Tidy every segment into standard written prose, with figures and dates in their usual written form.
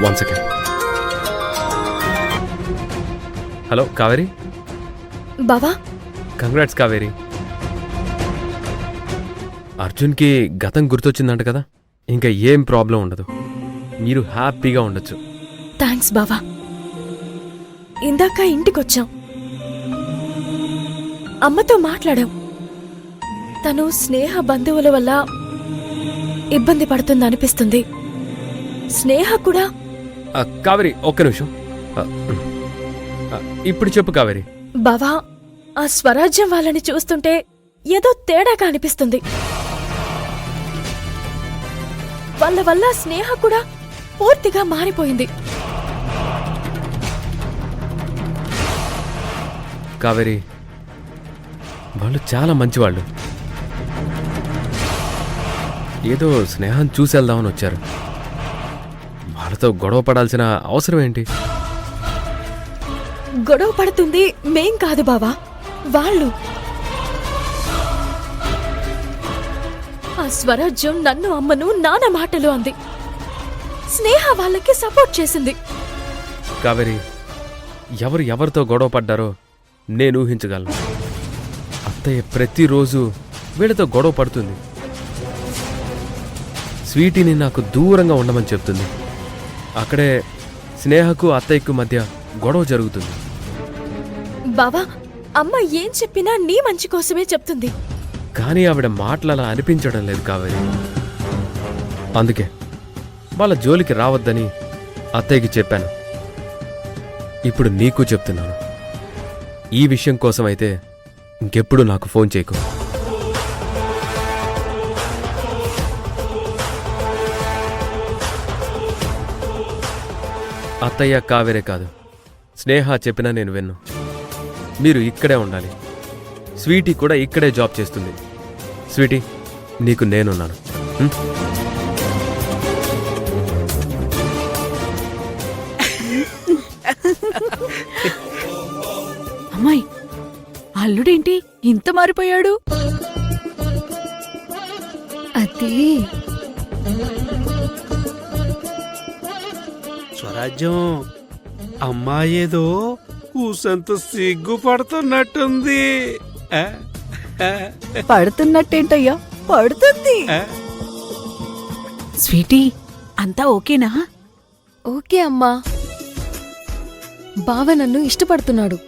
1 second. Hello Kaveri. బావా, congrats Kaveri. అర్జున్కి గతం గుర్తొచ్చిందంట కదా, ఇంకా ఏం ప్రాబ్లం ఉండదు, మీరు హ్యాపీగా ఉండొచ్చు. థ్యాంక్స్ బావా. ఇందాక ఇంటికొచ్చాం, అమ్మతో మాట్లాడాం. తను స్నేహ బంధువుల వల్ల ఇబ్బంది పడుతుందనిపిస్తుంది. స్నేహ కూడా. కావేరి ఒక్క నిమిషం. ఇప్పుడు చెప్పు కావేరి. బావా, ఆ స్వరాజ్యం వాళ్ళని చూస్తుంటే ఏదో తేడాగా అనిపిస్తుంది. వాళ్ళ వల్ల స్నేహ కూడా పూర్తిగా మారిపోయింది. కావేరి, వాళ్ళు చాలా మంచివాళ్ళు. ఏదో స్నేహం చూసి వెళ్దామని వచ్చారు. వాళ్ళతో గొడవ పడాల్సిన అవసరం ఏంటి? గొడవ పడుతుంది మేం కాదు బావా, వాళ్ళు. ఆ స్వరాజ్యం నన్ను అమ్మను నాన్న మాటలు అంది. స్నేహ వాళ్ళకి సపోర్ట్ చేసింది. కావేరి, ఎవరితో గొడవ పడ్డారో నేను ఊహించగలను. అత్తయ్య ప్రతిరోజు వీళ్ళతో గొడవ పడుతుంది. స్వీటీని నాకు దూరంగా ఉండమని చెప్తుంది. అక్కడే స్నేహకు అత్తయ్యకు మధ్య గొడవ జరుగుతుంది. బావా, అమ్మ ఏం చెప్పినా నీ మంచి కోసమే చెప్తుంది. కానీ ఆవిడ మాటలలా అనిపించడం లేదు కావేరి. అందుకే వాళ్ళ జోలికి రావద్దని అత్తయ్యకి చెప్పాను. ఇప్పుడు నీకు చెప్తున్నాను, ఈ విషయం కోసమైతే ఇంకెప్పుడు నాకు ఫోన్ చేయకు. అత్తయ్య కావేరే కాదు, స్నేహ చెప్పినా నేను విన్ను. మీరు ఇక్కడే ఉండాలి. స్వీటీ కూడా ఇక్కడే జాబ్ చేస్తుంది. స్వీటీ, నీకు నేనున్నాను. అమ్మాయి, అల్లుడేంటి ఇంత మారిపోయాడు? అది స్వరాజ్యం అమ్మాయేదో కూసంత సిగ్గుపడుతున్నట్టుంది. పడుతున్నట్టేంటయ్యా, పడుతుంది. స్వీటీ, అంతా ఓకేనా? ఓకే అమ్మా. బావ నన్ను ఇష్టపడుతున్నాడు.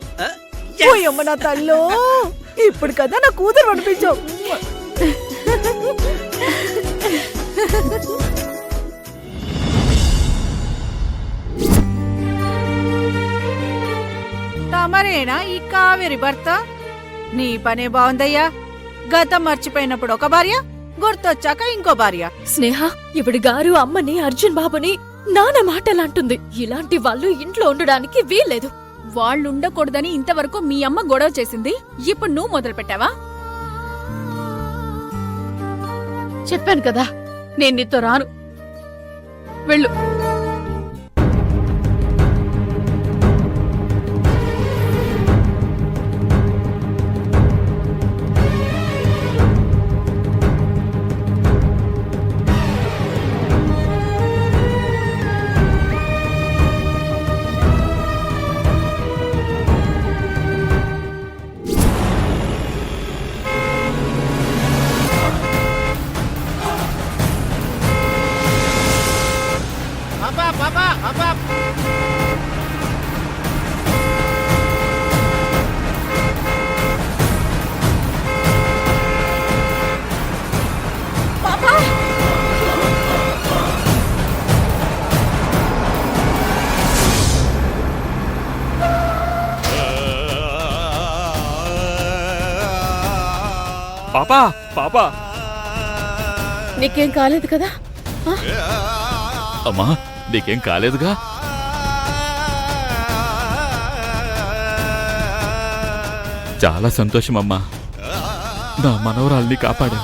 ఓయమ్మ నా తల్లో, ఇప్పుడు కదా నా కూతురు అనిపించావు. తమరేనా ఈ కావేరి భర్త? నీ పనే బాగుందయ్యా. గతం మర్చిపోయినప్పుడు ఒక భార్య, గుర్తొచ్చాక ఇంకో భార్య. స్నేహ ఇప్పుడు గారు అమ్మని, అర్జున్ బాబుని నాన్న మాటలంటుంది. ఇలాంటి వాళ్ళు ఇంట్లో ఉండడానికి వీల్లేదు. వాళ్ళుండకూడదని ఇంతవరకు మీ అమ్మ గొడవ చేసింది, ఇప్పుడు నువ్వు మొదలు పెట్టావా? చెప్పాను కదా, నేను నీతో రాను. వెళ్ళు. పాపా, పాపా, నీకేం కాలేదు కదా? అమ్మా, నీకేం కాలేదుగా? చాలా సంతోషం అమ్మా, నా మనవరాల్ని కాపాడా.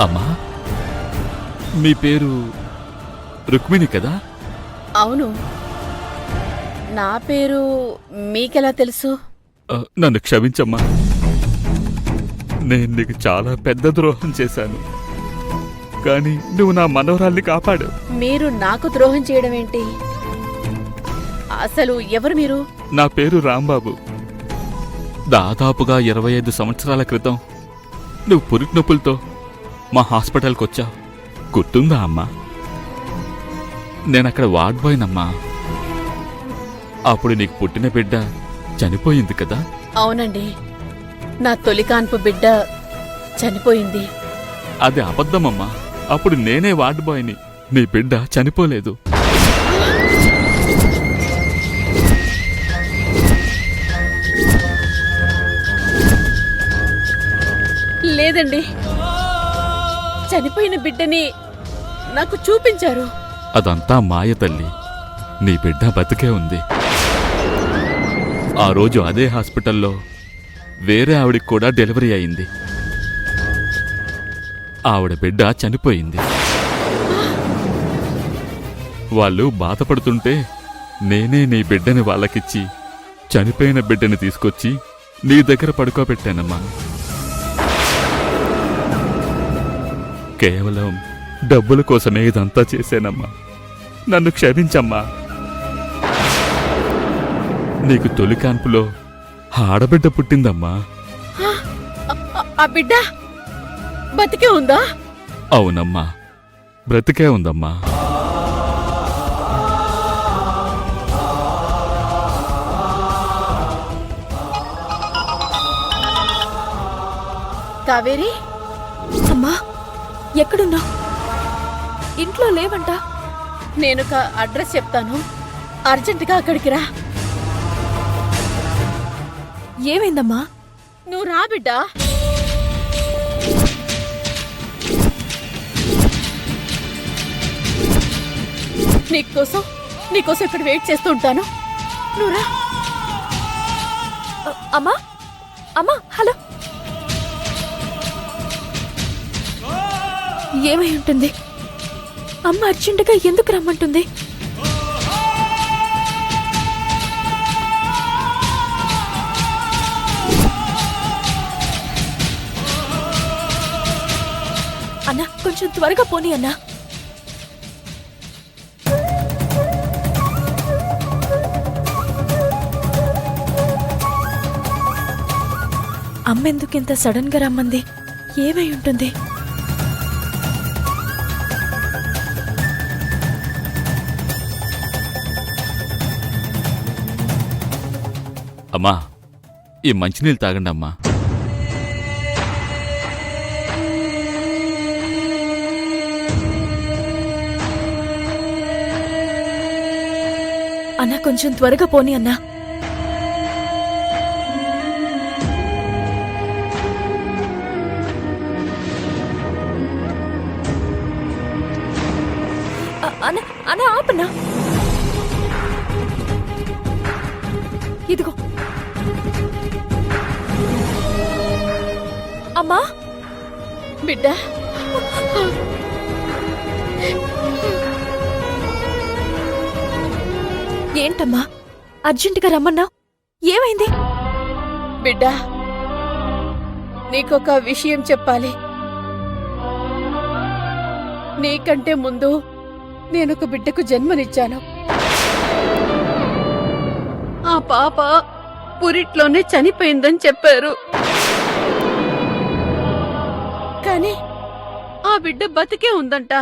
అమ్మా, మీ పేరు రుక్మిణి కదా? అవును, నా పేరు మీకెలా తెలుసు? నన్ను క్షమించమ్మా. నేను నీకు చాలా పెద్ద ద్రోహం చేశాను, కానీ నువ్వు నా మనవరాల్ని కాపాడు. మీరు నాకు ద్రోహం చేయడం ఏంటి? అసలు ఎవరు మీరు? నా పేరు రాంబాబు. దాదాపుగా 25 సంవత్సరాల క్రితం నువ్వు పురిటి నొప్పులతో మా హాస్పిటల్కి వచ్చావు, గుర్తుందా అమ్మా? నేనక్కడ వార్డ్ బాయ్నమ్మా. అప్పుడు నీకు పుట్టిన బిడ్డ చనిపోయింది కదా? అవునండి, నా తొలి కాన్పు బిడ్డ చనిపోయింది. అది అబద్ధమమ్మా. అప్పుడు నేనే వార్డ్ బాయ్ని. నీ బిడ్డ చనిపోలేదు. లేదండి, చనిపోయిన బిడ్డని నాకు చూపించారు. అదంతా మాయ తల్లి. నీ బిడ్డ బతికే ఉంది. ఆ రోజు అదే హాస్పిటల్లో వేరే ఆవిడికి కూడా డెలివరీ అయింది. ఆవిడ బిడ్డ చనిపోయింది. వాళ్ళు బాధపడుతుంటే నేనే నీ బిడ్డని వాళ్ళకిచ్చి చనిపోయిన బిడ్డని తీసుకొచ్చి నీ దగ్గర పడుకోబెట్టానమ్మా. కేవలం డబ్బుల కోసమే ఇదంతా చేశానమ్మా. నన్ను క్షమించమ్మా. నీకు తొలి కాన్పులో ఆడబిడ్డ పుట్టిందమ్మా. ఆ బిడ్డ బతికే ఉందా? అవునమ్మా, బ్రతికే ఉందమ్మా. కావేరి, అమ్మా ఎక్కడున్నా? ఇంట్లో లేవంట. నేనొక అడ్రస్ చెప్తాను, అర్జెంటుగా అక్కడికి రా. ఏమైందమ్మా? నువ్వు రా బిడ్డా. నీకోసం ఇక్కడ వెయిట్ చేస్తూ ఉంటాను. నువ్వు రా. అమ్మా అమ్మా, హలో. ఏమై ఉంటుంది? అమ్మ అర్జెంటుగా ఎందుకు రమ్మంటుంది? అన్నా, కొంచెం త్వరగా పోనీ అన్నా. అమ్మెందుకు ఇంత సడన్ గా రమ్మంది? ఏమై ఉంటుంది? అమ్మా, ఈ మంచినీళ్ళు తాగండి అమ్మా. అన్నా, కొంచెం త్వరగా పోనీ అన్నా. అన్నా అన్నా, ఆపన్నా. ఇదిగో అమ్మా. బిడ్డ, ఏంటమ్మా అర్జెంటుగా రమ్మన్నావు? ఏమైంది? బిడ్డ, నీకొక విషయం చెప్పాలి. నీకంటే ముందు నేనొక బిడ్డకు జన్మనిచ్చాను. ఆ పాప పురిట్లోనే చనిపోయిందని చెప్పారు, కానీ ఆ బిడ్డ బతికే ఉందంట.